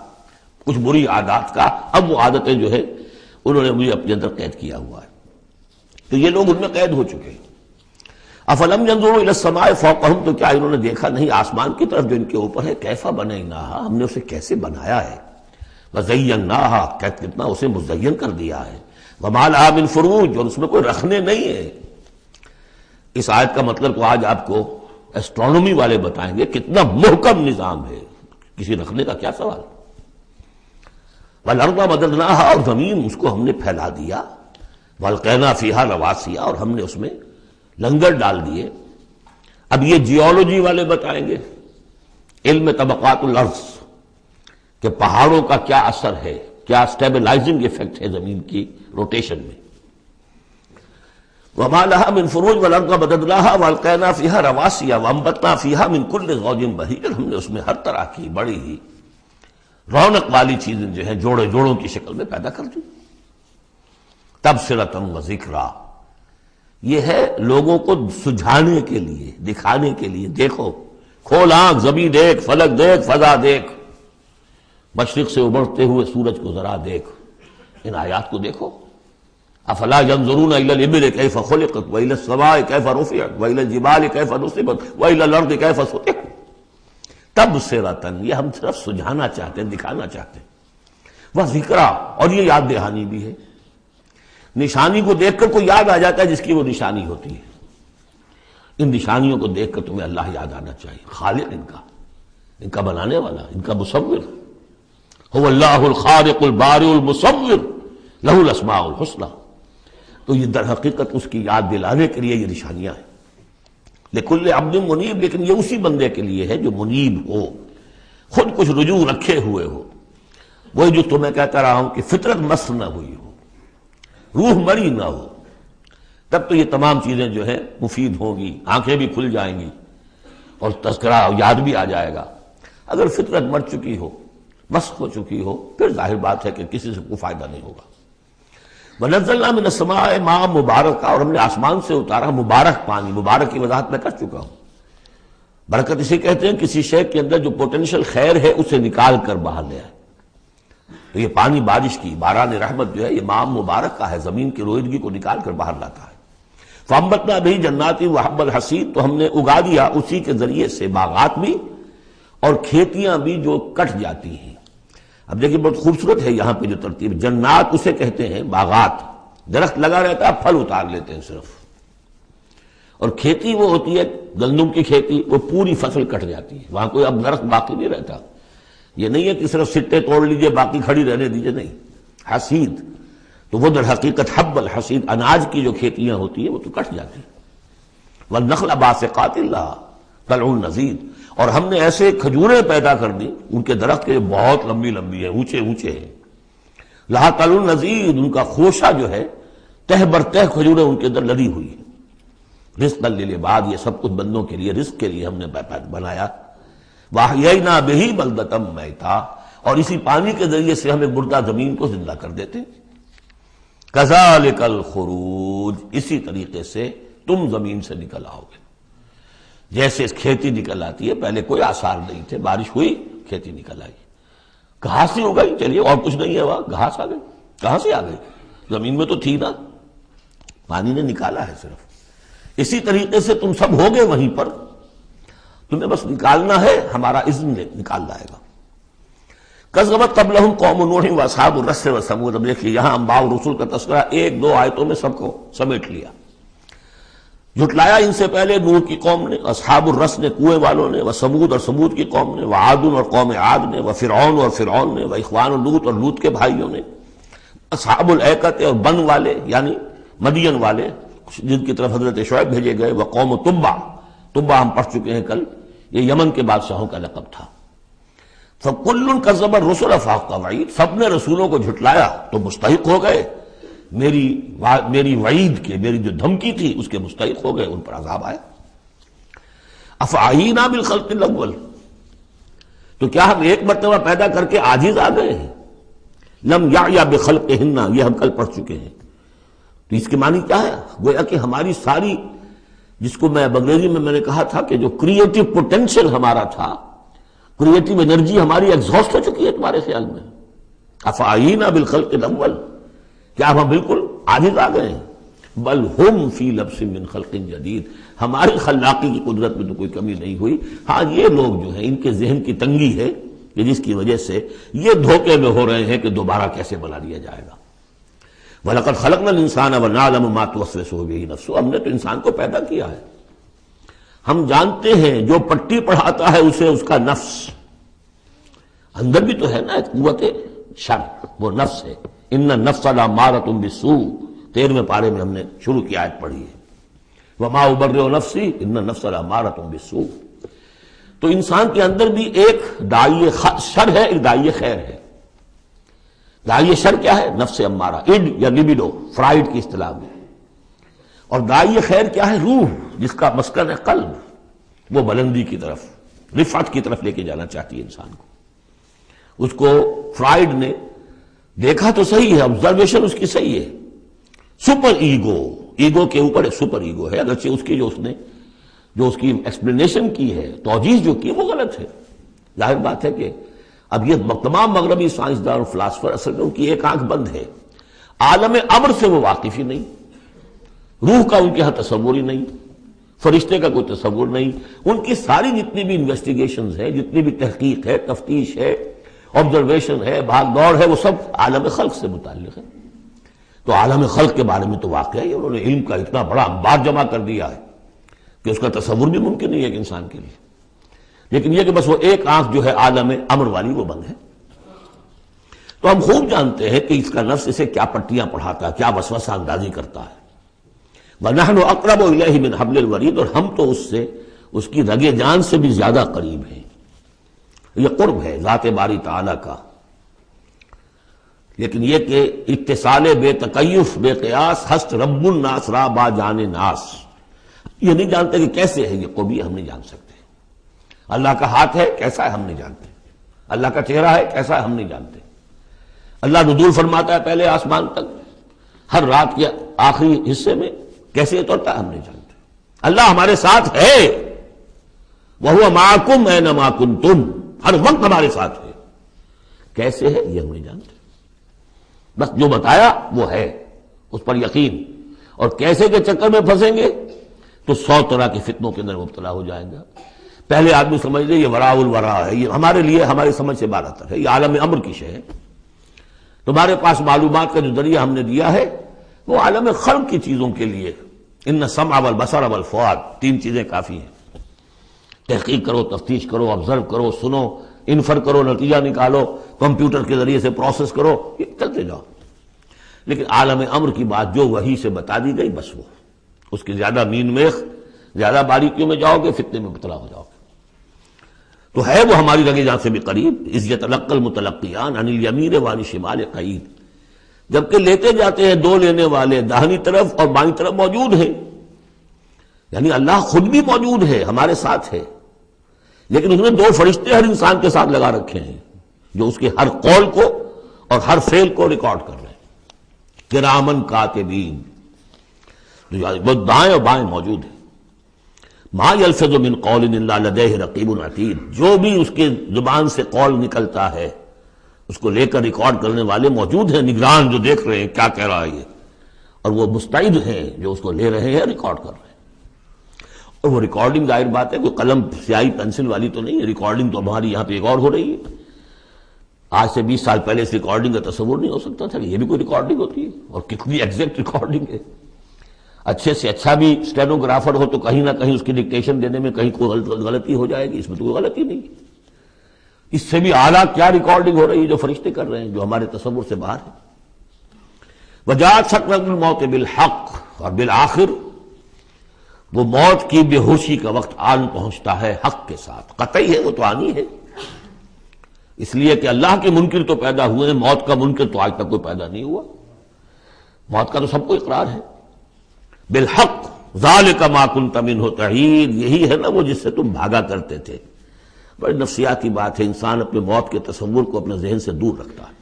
کچھ بری عادات کا، اب وہ عادتیں جو ہے انہوں نے مجھے اپنے اندر قید کیا ہوا ہے۔ تو یہ لوگ ان میں قید ہو چکے ہیں۔ افلم ينظروا الى السماء فوقهم، تو کیا انہوں نے دیکھا نہیں آسمان کی طرف جو ان کے اوپر ہے، کیف بنیناها، ہم نے اسے کیسے بنایا ہے، وزیناها، کتنا اسے مزین کر دیا ہے، وما لها من فروج، اور اس میں کوئی رکھنے نہیں ہے۔ اس آیت کا مطلب تو آج آپ کو ایسٹرونومی والے بتائیں گے کتنا محکم نظام ہے، کسی رکھنے کا کیا سوال۔ وَالْأَرْضَ مَدَدْنَاهَا، اور زمین اس کو ہم نے پھیلا دیا، وَأَلْقَيْنَا فِيهَا رَوَاسِيَ، اور ہم نے اس میں لنگر ڈال دیے۔ اب یہ جیولوجی والے بتائیں گے، علم طبقات الارض، کہ پہاڑوں کا کیا اثر ہے، کیا سٹیبلائزنگ ایفیکٹ ہے زمین کی روٹیشن میں۔ وَمَا لَهَا مِن فُرُوجٍ وَالْأَرْضَ مَدَدْنَاهَا وَأَلْقَيْنَا فِيهَا رَوَاسِيَ وَأَنبَتْنَا فِيهَا مِن كُلِّ زَوْجٍ بَهِيجٍ، ہم نے اس میں ہر طرح کی بڑی ہی رونق والی چیزیں جو ہیں جوڑے جوڑوں کی شکل میں پیدا کر دی۔ تبصرۃ وذکریٰ، یہ ہے لوگوں کو سجھانے کے لیے، دکھانے کے لیے، دیکھو، کھول آنکھ، زمین دیکھ، فلک دیکھ، فضا دیکھ، مشرق سے ابھرتے ہوئے سورج کو ذرا دیکھ، ان آیات کو دیکھو۔ افلا ينظرون الى الابل كيف خلقت والى السماء كيف رفعت والى الجبال كيف نصبت والى الارض كيف سطحت۔ تبصرۃ، یہ ہم صرف سجھانا چاہتے ہیں، دکھانا چاہتے ہیں، وہ ذکرہ، اور یہ یاد دہانی بھی ہے۔ نشانی کو دیکھ کر کوئی یاد آ جاتا ہے جس کی وہ نشانی ہوتی ہے، ان نشانیوں کو دیکھ کر تمہیں اللہ یاد آنا چاہیے، خالق ان کا بنانے والا، ان کا مصور۔ هو اللہ الخالق البارئ المصور لہ الاسماء الحسنی۔ تو یہ در حقیقت اس کی یاد دلانے کے لیے یہ نشانیاں ہیں۔ لکل عبد منیب، لیکن یہ اسی بندے کے لیے ہے جو منیب ہو، خود کچھ رجوع رکھے ہوئے ہو، وہی جو تمہیں کہتا رہا ہوں کہ فطرت مس نہ ہوئی ہو، روح مری نہ ہو، تب تو یہ تمام چیزیں جو ہیں مفید ہوں گی، آنکھیں بھی کھل جائیں گی اور تذکرہ یاد بھی آ جائے گا۔ اگر فطرت مر چکی ہو، مسخ ہو چکی ہو، پھر ظاہر بات ہے کہ کسی سے کوئی فائدہ نہیں ہوگا۔ وَنَزَّلْنَا مِنَ السَّمَاءِ مَاءً مُبَارَكًا، اور ہم نے آسمان سے اتارا مبارک پانی۔ مبارک کی وضاحت میں کر چکا ہوں۔ برکت اسے کہتے ہیں کسی شے کے اندر جو پوٹینشیل خیر ہے اسے نکال کر باہر لے آئے۔ تو یہ پانی بارش کی، باران رحمت جو ہے، یہ ماء مبارک کا ہے، زمین کی روئیدگی کو نکال کر باہر لاتا ہے۔ فَأَنبَتْنَا بِهِ جَنَّاتٍ وَحَبَّ الْحَصِيدِ، تو ہم نے اگا دیا اسی کے ذریعے سے باغات بھی اور کھیتیاں بھی جو کٹ جاتی ہیں۔ اب دیکھیں بہت خوبصورت ہے یہاں پہ جو ترتیب، جنات اسے کہتے ہیں باغات، درخت لگا رہتا ہے، پھل اتار لیتے ہیں صرف، اور کھیتی وہ ہوتی ہے گندم کی کھیتی، وہ پوری فصل کٹ جاتی ہے، وہاں کوئی اب درخت باقی نہیں رہتا۔ یہ نہیں ہے کہ صرف سٹے توڑ لیجئے باقی کھڑی رہنے دیجئے، نہیں۔ حصید تو وہ در حقیقت حب الحصید، اناج کی جو کھیتیاں ہوتی ہیں وہ تو کٹ جاتی ہیں۔ والنخل باسقات لہا طلع نضید، اور ہم نے ایسے کھجوریں پیدا کر دی، ان کے درخت کے بہت لمبی لمبی ہیں، اونچے اونچے ہیں، لہا طلع نضید، ان کا خوشہ جو ہے تہ بر تہ کھجوریں ان کے اندر لدی ہوئی ہیں۔ رزقا للعباد، یہ سب کچھ بندوں کے لیے، رزق کے لیے ہم نے بنایا۔ وَأَحْيَيْنَا بِهِ بَلْدَةً مَيْتًا، اور اسی پانی کے ذریعے سے ہم ایک مردہ زمین کو زندہ کر دیتے۔ كَذَلِكَ الْخُرُوجُ، اسی طریقے سے تم زمین سے نکل آؤ گے، جیسے کھیتی نکل آتی ہے، پہلے کوئی آثار نہیں تھے، بارش ہوئی کھیتی نکل آئی، گھاس ہی اگائی، چلیے اور کچھ نہیں ہے، وہاں گھاس آ گئی، کہاں سے آ گئی؟ زمین میں تو تھی نا، پانی نے نکالا ہے صرف۔ اسی طریقے سے تم سب ہوگے وہیں پر، تمہیں بس نکالنا ہے، ہمارا اذن نکال لائے گا۔ کذبت قبلہم قوم نوح واصحاب الرس وثمود، اب دیکھیے یہاں انباء و رسول کا تذکرہ ایک دو آیتوں میں سب کو سمیٹ لیا۔ جھٹلایا ان سے پہلے نوح کی قوم نے، اصحاب الرس نے، کنویں والوں نے، وثمود اور ثمود کی قوم نے، وعاد اور قوم عاد نے، وفرعون اور فرعون نے، واخوان لوط اور لوط کے بھائیوں نے، اصحاب الایکۃ اور بن والے یعنی مدین والے جن کی طرف حضرت شعیب بھیجے گئے، وقوم تبع، تبع ہم پڑھ چکے ہیں کل، یہ یمن کے بادشاہوں کا لقب تھا۔ فَكُلٌّ كَذَّبَ الرُّسُلَ فَحَقَّ وَعِيدِ، سب نے رسولوں کو جھٹلایا تو مستحق ہو گئے میری وعید کے، میری جو دھمکی تھی اس کے مستحق ہو گئے، ان پر عذاب آیا۔ أَفَعَيِينَا بِالْخَلْقِ الْأَوَّلِ، تو کیا ہم ایک مرتبہ پیدا کر کے عاجز آ گئے ہیں؟ لم یعیا بخلقہن، یہ ہم کل پڑھ چکے ہیں۔ تو اس کے معنی کیا ہے؟ گویا کہ ہماری ساری، جس کو میں انگریزی میں نے کہا تھا کہ جو کریٹو پوٹینشیل ہمارا تھا، کریٹو انرجی ہماری ایگزاسٹ ہو چکی ہے تمہارے خیال میں۔ افعینا بالخلق الاول، کیا ہم بالکل عاجز آ گئے ہیں؟ بل ہم فی لبس من خلق جدید، ہماری خلاقی کی قدرت میں تو کوئی کمی نہیں ہوئی۔ ہاں یہ لوگ جو ہیں ان کے ذہن کی تنگی ہے کہ جس کی وجہ سے یہ دھوکے میں ہو رہے ہیں کہ دوبارہ کیسے بنا لیا جائے گا۔ وَلَقَدْ خَلَقْنَا الْإِنسَانَ وَنَعْلَمُ مَا تُوَسْوِسُ بِهِ نَفْسُهُ، ہم نے تو انسان کو پیدا کیا ہے، ہم جانتے ہیں جو پٹی پڑھاتا ہے اسے اس کا نفس، اندر بھی تو ہے نا ایک قوت شر، وہ نفس ہے، ان النفس لامارۃ بالسوء، 13ویں پارے میں ہم نے شروع کی آیت پڑھی ہے، وما ابرئ نفسی ان النفس لامارۃ بالسوء۔ تو انسان کے اندر بھی ایک داعی شر ہے، ایک داعی خیر ہے۔ داعی شر کیا ہے؟ نفس امارہ، اڈ یا لبیڈو فرائڈ کی اصطلاح میں، اور داعی خیر کیا ہے؟ روح، جس کا مسکن ہے قلب، وہ بلندی کی طرف، رفعت کی طرف لے کے جانا چاہتی ہے انسان کو۔ اس کو فرائڈ نے دیکھا تو صحیح ہے، آبزرویشن اس کی صحیح ہے، سپر ایگو، ایگو کے اوپر ایک سپر ایگو ہے، اگرچہ اس کی جو اس کی ایکسپلینیشن کی ہے، توجیہ جو کی، وہ غلط ہے۔ ظاہر بات ہے کہ اب یہ تمام مغربی سائنسدان اور فلاسفر اصل میں ان کی ایک آنکھ بند ہے، عالم امر سے وہ واقف ہی نہیں، روح کا ان کے ہاں تصور ہی نہیں، فرشتے کا کوئی تصور نہیں، ان کی ساری جتنی بھی انویسٹیگیشنز ہے، جتنی بھی تحقیق ہے، تفتیش ہے، آبزرویشن ہے، بھاگ دوڑ ہے، وہ سب عالم خلق سے متعلق ہے۔ تو عالم خلق کے بارے میں تو واقعہ ہے، انہوں نے علم کا اتنا بڑا انبار جمع کر دیا ہے کہ اس کا تصور بھی ممکن نہیں ہے ایک انسان کے لیے، لیکن یہ کہ بس وہ ایک آنکھ جو ہے عالم امر والی وہ بند ہے۔ تو ہم خوب جانتے ہیں کہ اس کا نفس اسے کیا پٹیاں پڑھاتا ہے، کیا وسوسہ اندازی کرتا ہے۔ وَنَحْنُ أَقْرَبُ إِلَيْهِ مِنْ حَبْلِ الْوَرِيدِ، اور ہم تو اس سے، اس کی رگ جان سے بھی زیادہ قریب ہیں۔ یہ قرب ہے ذات باری تعالیٰ کا، لیکن یہ کہ اتصال بے تکیف بے قیاس ہست رب الناس را با جان ناس، یہ نہیں جانتے کہ کیسے ہے یہ قرب، ہم نہیں جان سکتے۔ اللہ کا ہاتھ ہے کیسا ہے ہم نہیں جانتے، اللہ کا چہرہ ہے کیسا ہے ہم نہیں جانتے، اللہ نزول فرماتا ہے پہلے آسمان تک ہر رات کے آخری حصے میں، کیسے اترتا ہے ہم نہیں جانتے۔ اللہ ہمارے ساتھ ہے، وَهُوَ مَعَكُمْ أَيْنَمَا كُنتُمْ، ہر وقت ہمارے ساتھ ہے، کیسے ہے یہ ہم نہیں جانتے، بس جو بتایا وہ ہے، اس پر یقین، اور کیسے کے چکر میں پھنسیں گے تو 100 طرح کے فتنوں کے اندر مبتلا ہو جائیں گا۔ پہلے آدمی سمجھ لے یہ وراء الورا ہے، یہ ہمارے لیے ہماری سمجھ سے بالاتر ہے، یہ عالم امر کی شے ہے۔ تمہارے پاس معلومات کا جو ذریعہ ہم نے دیا ہے وہ عالم خلق کی چیزوں کے لیے، ان السمع والبصر والفؤاد، 3 چیزیں کافی ہیں۔ تحقیق کرو، تفتیش کرو، آبزرو کرو، سنو، انفر کرو، نتیجہ نکالو، کمپیوٹر کے ذریعے سے پروسیس کرو، یہ چلتے جاؤ۔ لیکن عالم امر کی بات جو وحی سے بتا دی گئی، بس وہ، اس کی زیادہ مین میخ، زیادہ باریکیوں میں جاؤ گے فتنے میں مبتلا ہو جاؤ گے۔ تو ہے وہ ہماری رگ جان سے بھی قریب، اذ یتلقی المتلقیان عن الیمین وعن الشمال قعید، جبکہ لیتے جاتے ہیں دو لینے والے داہنی طرف اور بائیں طرف موجود ہیں، یعنی اللہ خود بھی موجود ہے، ہمارے ساتھ ہے، لیکن اس نے 2 فرشتے ہر انسان کے ساتھ لگا رکھے ہیں جو اس کے ہر قول کو اور ہر فعل کو ریکارڈ کر رہے ہیں، کرامن کاتبین، وہ دائیں اور بائیں موجود ہیں۔ ما یلفظ من قول الا لدیہ رقیب عتید، جو بھی اس کے زبان سے قول نکلتا ہے اس کو لے کر ریکارڈ کرنے والے موجود ہیں، نگران جو دیکھ رہے ہیں کیا کہہ رہا ہے یہ، اور وہ مستعد ہیں جو اس کو لے رہے ہیں، ریکارڈ کر رہے ہیں۔ اور وہ ریکارڈنگ ظاہر بات ہے کوئی قلم سیاہی پینسل والی تو نہیں ہے، ریکارڈنگ تو ہماری یہاں پہ ایک اور ہو رہی ہے۔ آج سے 20 سال پہلے اس ریکارڈنگ کا تصور نہیں ہو سکتا تھا کہ یہ بھی کوئی ریکارڈنگ ہوتی ہے، اور کتنی ایگزیکٹ ریکارڈنگ ہے۔ اچھے سے اچھا بھی اسٹینوگرافر ہو تو کہیں نہ کہیں اس کی ڈکٹیشن دینے میں کہیں کوئی غلطی ہو جائے گی، اس میں تو کوئی غلطی نہیں۔ اس سے بھی اعلیٰ کیا ریکارڈنگ ہو رہی ہے جو فرشتے کر رہے ہیں، جو ہمارے تصور سے باہر ہے۔ وجاءت سکرۃ الموت بالحق، اور بالآخر وہ موت کی بے ہوشی کا وقت آن پہنچتا ہے حق کے ساتھ، قطعی ہے وہ تو آنی ہے، اس لیے کہ اللہ کے منکر تو پیدا ہوئے ہیں، موت کا منکر تو آج تک کوئی پیدا نہیں ہوا، موت کا تو سب کو اقرار ہے۔ بالحق ذالک ما کنت منہ تحید، یہی ہے نا وہ جس سے تم بھاگا کرتے تھے۔ بڑی نفسیاتی بات ہے، انسان اپنے موت کے تصور کو اپنے ذہن سے دور رکھتا ہے،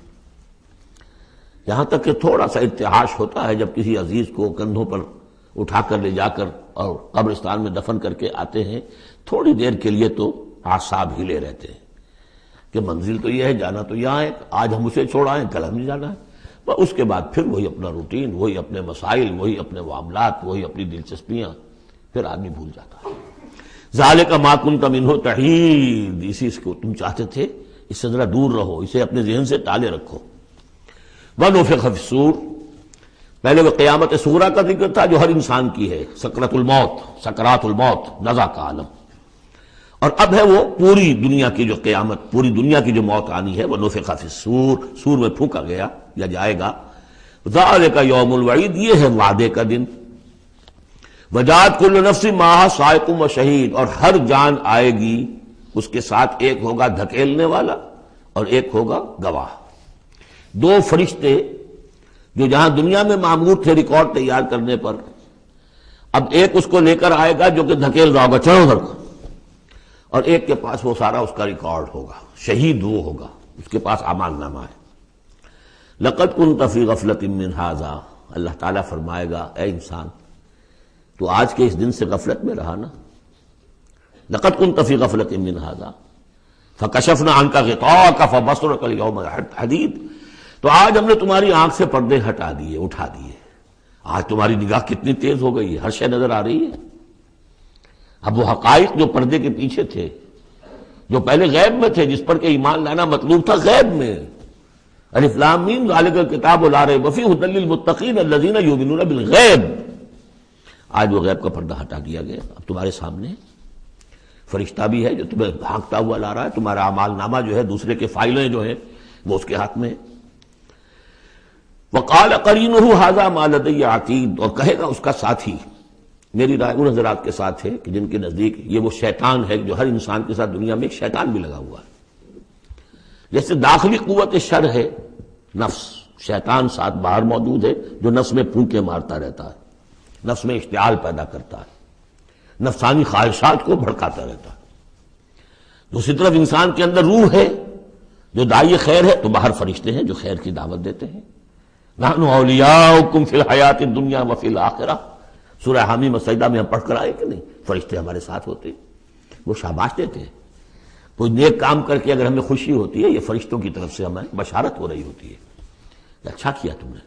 یہاں تک کہ تھوڑا سا ارتعاش ہوتا ہے جب کسی عزیز کو کندھوں پر اٹھا کر لے جا کر اور قبرستان میں دفن کر کے آتے ہیں، تھوڑی دیر کے لیے تو اعصاب ہلے رہتے ہیں کہ منزل تو یہ ہے، جانا تو یہاں ہے، آج ہم اسے چھوڑائیں کل ہم نہیں جانا ہے، اس کے بعد پھر وہی اپنا روٹین، وہی اپنے مسائل، وہی اپنے معاملات، وہی اپنی دلچسپیاں، پھر آدمی بھول جاتا ہے۔ ذالک ما کنت منہ تحید، اسی کو تم چاہتے تھے، اس سے ذرا دور رہو، اسے اپنے ذہن سے ٹالے رکھو۔ ونفخ فی الصور، پہلے وہ قیامت صغریٰ کا ذکر تھا جو ہر انسان کی ہے، سکرات الموت، نزع کا عالم، اور اب ہے وہ پوری دنیا کی جو قیامت، پوری دنیا کی جو موت آنی ہے، وہ نفخ فی الصور، سور میں پھونکا گیا یا جائے گا، ذالک یوم الوعید، یہ ہے وعدے کا دن، وجاءت کل نفس معہا سائق و شہید، اور ہر جان آئے گی، اس کے ساتھ ایک ہوگا دھکیلنے والا اور ایک ہوگا گواہ۔ دو فرشتے جو جہاں دنیا میں مامور تھے ریکارڈ تیار کرنے پر، اب ایک اس کو لے کر آئے گا جو کہ دھکیل رہا ہوگا، چلو ادھر کو، اور ایک کے پاس وہ سارا اس کا ریکارڈ ہوگا، شہید وہ ہوگا، اس کے پاس اعمال نامہ ہے۔ لقد كنت في غفلة من هذا، اللہ تعالیٰ فرمائے گا اے انسان تو آج کے اس دن سے غفلت میں رہا نا، لقد كنت في غفلة من هذا فكشفنا عنك غطاءك فبصرك اليوم حديد، تو آج ہم نے تمہاری آنکھ سے پردے ہٹا دیے، اٹھا دیے، آج تمہاری نگاہ کتنی تیز ہو گئی ہے، ہر شے نظر آ رہی ہے۔ اب وہ حقائق جو پردے کے پیچھے تھے، جو پہلے غیب میں تھے، جس پر کہ ایمان لانا مطلوب تھا غیب میں، الف لام میم ذالک الکتاب لا ریب فیہ ھدی للمتقین الذین یؤمنون بالغیب، آج وہ غیب کا پردہ ہٹا دیا گیا، اب تمہارے سامنے فرشتہ بھی ہے جو تمہیں بھانکتا ہوا لا رہا ہے، تمہارا اعمال نامہ جو ہے دوسرے کے فائلیں جو ہیں وہ اس کے ہاتھ میں ہے۔ وقال قرینہ ھذا ما لدی عتید، اور کہے گا اس کا ساتھی، میری رائے ان حضرات کے ساتھ ہے کہ جن کے نزدیک یہ وہ شیطان ہے جو ہر انسان کے ساتھ دنیا میں ایک شیطان بھی لگا ہوا ہے، جیسے داخلی قوت شر ہے نفس، شیطان ساتھ باہر موجود ہے جو نفس میں پھونکے مارتا رہتا ہے، نفس میں اشتعال پیدا کرتا ہے، نفسانی خواہشات کو بھڑکاتا رہتا ہے۔ دوسری طرف انسان کے اندر روح ہے جو داعی خیر ہے، تو باہر فرشتے ہیں جو خیر کی دعوت دیتے ہیں۔ نحن اولیاؤکم فی الحیات الدنیا وفی الآخرہ، سورہ حامیم سجدہ میں ہم پڑھ کر آئے کہ نہیں، فرشتے ہمارے ساتھ ہوتے ہیں، وہ شاباش دیتے ہیں، کوئی نیک کام کر کے اگر ہمیں خوشی ہوتی ہے، یہ فرشتوں کی طرف سے ہمیں بشارت ہو رہی ہوتی ہے کہ اچھا کیا تم نے،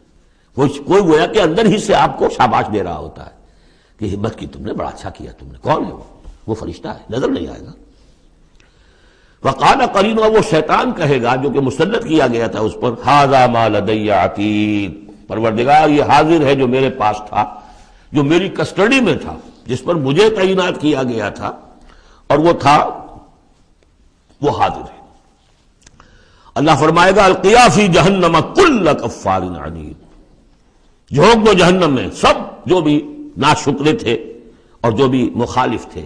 کوئی گویا کہ اندر ہی سے آپ کو شاباش دے رہا ہوتا ہے کہ ہمت کی تم نے، بڑا اچھا کیا تم نے۔ کون ہے وہ فرشتہ ہے، نظر نہیں آئے گا۔ وقال قرینہ، وہ شیطان کہے گا جو کہ مسلط کیا گیا تھا اس پر، ھذا ما لدی عتید، پروردگار یہ حاضر ہے جو میرے پاس تھا، جو میری کسٹڈی میں تھا، جس پر مجھے تعینات کیا گیا تھا، اور وہ تھا، وہ حاضر ہے۔ اللہ فرمائے گا القیا فی جہنم کل کفار عنید، جھونک دو جہنم میں سب جو بھی ناشکرے تھے اور جو بھی مخالف تھے۔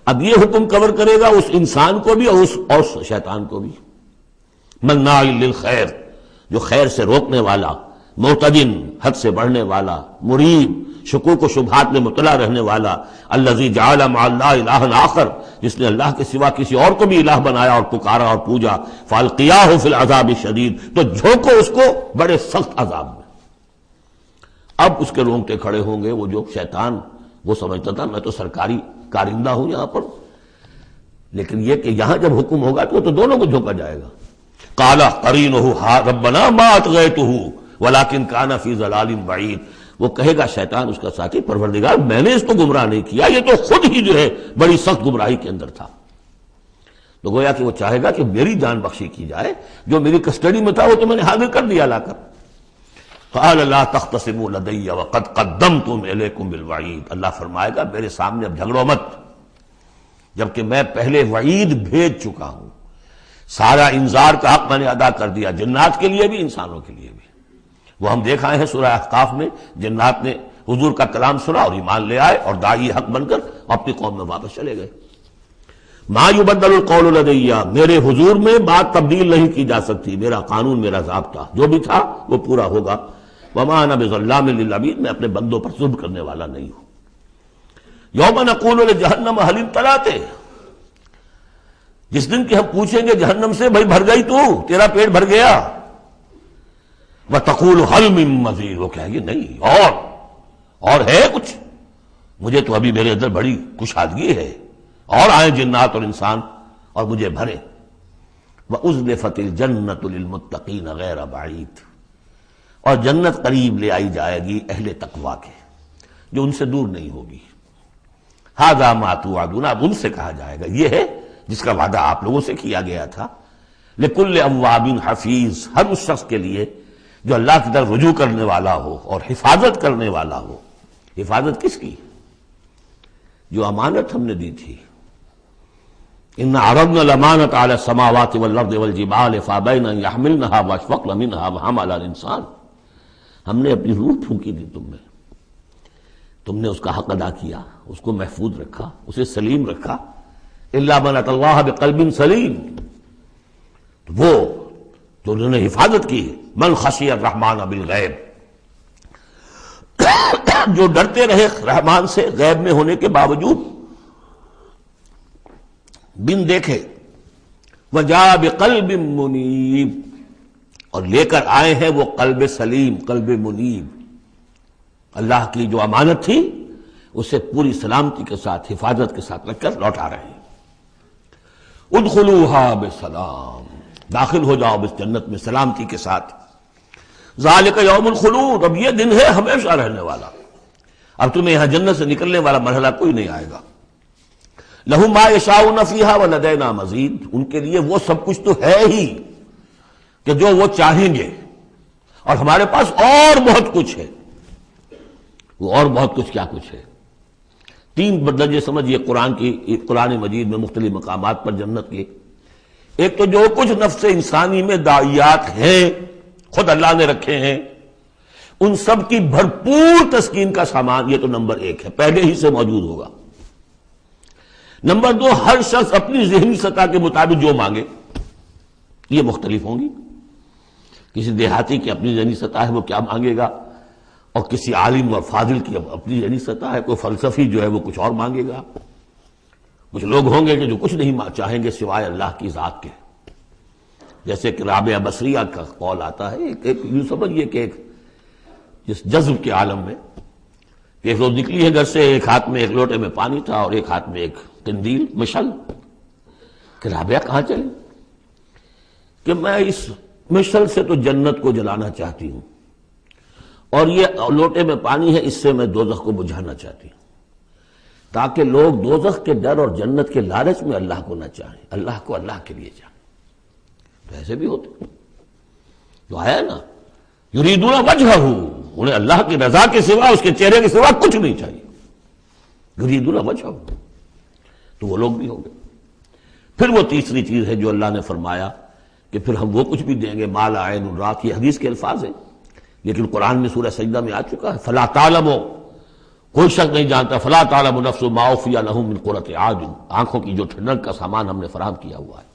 اب یہ حکم کور کرے گا اس انسان کو بھی اور شیطان کو بھی۔ مناع للخیر، جو خیر سے روکنے والا، معتدن، حد سے بڑھنے والا، مریب، شکوک و شبہات میں مطلع رہنے والا، الذی جعل مع اللہ الہا آخر، جس نے اللہ کے سوا کسی اور کو بھی الہ بنایا اور پکارا اور پوجا، فالقیاہ فی العذاب الشدید، تو جھونکو اس کو بڑے سخت عذاب میں۔ اب اس کے رونگٹے کھڑے ہوں گے، وہ جو شیطان وہ سمجھتا تھا میں تو سرکاری کارندہ ہوں یہاں پر، لیکن یہ کہ یہاں جب حکم ہوگا تو دونوں کو جھونکا جائے گا۔ قال قرینہ ربنا ما اطغیتہ ولکن کان فی ضلال بعید، وہ کہے گا شیطان اس کا ساتھی، پروردگار میں نے اس کو گمراہ نہیں کیا، یہ تو خود ہی جو ہے بڑی سخت گمراہی کے اندر تھا۔ تو گویا کہ وہ چاہے گا کہ میری جان بخشی کی جائے، جو میری کسٹڈی میں تھا وہ تو میں نے حاضر کر دیا لا کر۔ قال لا تختصموا لدی وقد قدمت الیکم بالوعید، اللہ فرمائے گا میرے سامنے اب جھگڑو مت، جبکہ میں پہلے وعید بھیج چکا ہوں، سارا انذار کا حق میں نے ادا کر دیا، جنات کے لیے بھی انسانوں کے لیے بھی۔ وہ ہم دیکھ آئے ہیں سورہ احقاف میں، جنات نے حضور کا کلام سنا اور ایمان لے آئے اور داعی حق بن کر اپنی قوم میں واپس چلے گئے۔ ما یبدل القول لدی، میرے حضور میں بات تبدیل نہیں کی جا سکتی، میرا قانون، میرا ضابطہ جو بھی تھا وہ پورا ہوگا۔ وما انا بظلام للعبید، میں اپنے بندوں پر ظلم کرنے والا نہیں ہوں۔ یوم نقول لجہنم هل امتلأت، جس دن کہ ہم پوچھیں گے جہنم سے بھائی بھر گئی تو، تیرا پیٹ بھر گیا؟ وتقول هل من مزید، وہ کہے گی نہیں اور ہے کچھ، مجھے تو ابھی میرے اندر بڑی کشادگی ہے، اور آئیں جنات اور انسان اور مجھے بھرے۔ وَأُزْلِفَتِ الْجَنَّةُ لِلْمُتَّقِينَ غَيْرَ بَعِيدٍ، اور جنت قریب لے آئی جائے گی اہل تقویٰ کے، جو ان سے دور نہیں ہوگی۔ هَذَا مَا تُوعَدُونَ، اب ان سے کہا جائے گا یہ ہے جس کا وعدہ آپ لوگوں سے کیا گیا تھا۔ لِكُلِّ أَوَّابٍ حَفِيظٍ، ہر اس شخص کے لیے جو اللہ کی طرف رجوع کرنے والا ہو اور حفاظت کرنے والا ہو. حفاظت کس کی؟ جو امانت ہم نے دی تھی. ان عرضنا الامانۃ علی السماوات والارض والجبال فابین ان یحملنها واشفقن منها وحملها الانسان. ہم نے اپنی روح پھونکی دی تم میں، تم نے اس کا حق ادا کیا، اس کو محفوظ رکھا، اسے سلیم رکھا. الا من اتى الله بقلب سلیم، وہ جو انہوں نے حفاظت کی. من خشی الرحمن بالغیب، جو ڈرتے رہے رحمان سے غیب میں ہونے کے باوجود، بن دیکھے. وجاء بقلب منیب، اور لے کر آئے ہیں وہ قلب سلیم، قلب منیب. اللہ کی جو امانت تھی اسے پوری سلامتی کے ساتھ، حفاظت کے ساتھ رکھ کر لوٹا رہے ہیں. ادخلوها بسلام، داخل ہو جاؤ اس جنت میں سلامتی کے ساتھ. ذالک یوم الخلود، اب یہ دن ہے ہمیشہ رہنے والا. اب تمہیں یہاں جنت سے نکلنے والا مرحلہ کوئی نہیں آئے گا. لہم ما یشاؤون فیہا ولدینا مزید، ان کے لیے وہ سب کچھ تو ہے ہی کہ جو وہ چاہیں گے، اور ہمارے پاس اور بہت کچھ ہے. وہ اور بہت کچھ کیا کچھ ہے؟ 3 درجے سمجھیے قرآن مجید میں مختلف مقامات پر جنت کے. ایک تو جو کچھ نفس انسانی میں داعیات ہیں خود اللہ نے رکھے ہیں، ان سب کی بھرپور تسکین کا سامان، یہ تو نمبر 1 ہے، پہلے ہی سے موجود ہوگا. نمبر 2، ہر شخص اپنی ذہنی سطح کے مطابق جو مانگے، یہ مختلف ہوں گی. کسی دیہاتی کی اپنی ذہنی سطح ہے، وہ کیا مانگے گا، اور کسی عالم اور فاضل کی اپنی ذہنی سطح ہے، کوئی فلسفی جو ہے وہ کچھ اور مانگے گا. کچھ لوگ ہوں گے کہ جو کچھ نہیں چاہیں گے سوائے اللہ کی ذات کے، جیسے کہ رابعہ بصریہ کا قول آتا ہے. ایک یوں سمجھیے کہ ایک جس جذب کے عالم میں ایک روز نکلی ہے گھر سے، ایک ہاتھ میں ایک لوٹے میں پانی تھا اور ایک ہاتھ میں ایک قندیل، مشعل. کہ رابعہ کہاں چلے؟ کہ میں اس مشعل سے تو جنت کو جلانا چاہتی ہوں، اور یہ لوٹے میں پانی ہے، اس سے میں دوزخ کو بجھانا چاہتی ہوں، تاکہ لوگ دوزخ کے ڈر اور جنت کے لالچ میں اللہ کو نہ چاہیں، اللہ کو اللہ کے لیے چاہیں. تو ایسے بھی ہوتے جو ہے نا، یریدون وجہہ، انہیں اللہ کی رضا کے سوا، اس کے چہرے کے سوا کچھ نہیں چاہیے. یریدون وجہہ، تو وہ لوگ بھی ہوں گے. پھر وہ تیسری چیز ہے جو اللہ نے فرمایا کہ پھر ہم وہ کچھ بھی دیں گے، ما لا عین رات، یہ حدیث کے الفاظ ہیں لیکن قرآن میں سورہ سجدہ میں آ چکا ہے. فلا تعلم، کوئی شخص نہیں جانتا، فلا تعلم نفس ما اخفی لهم من قرۃ اعین، آنکھوں کی جو ٹھنڈک کا سامان ہم نے فراہم کیا ہوا ہے.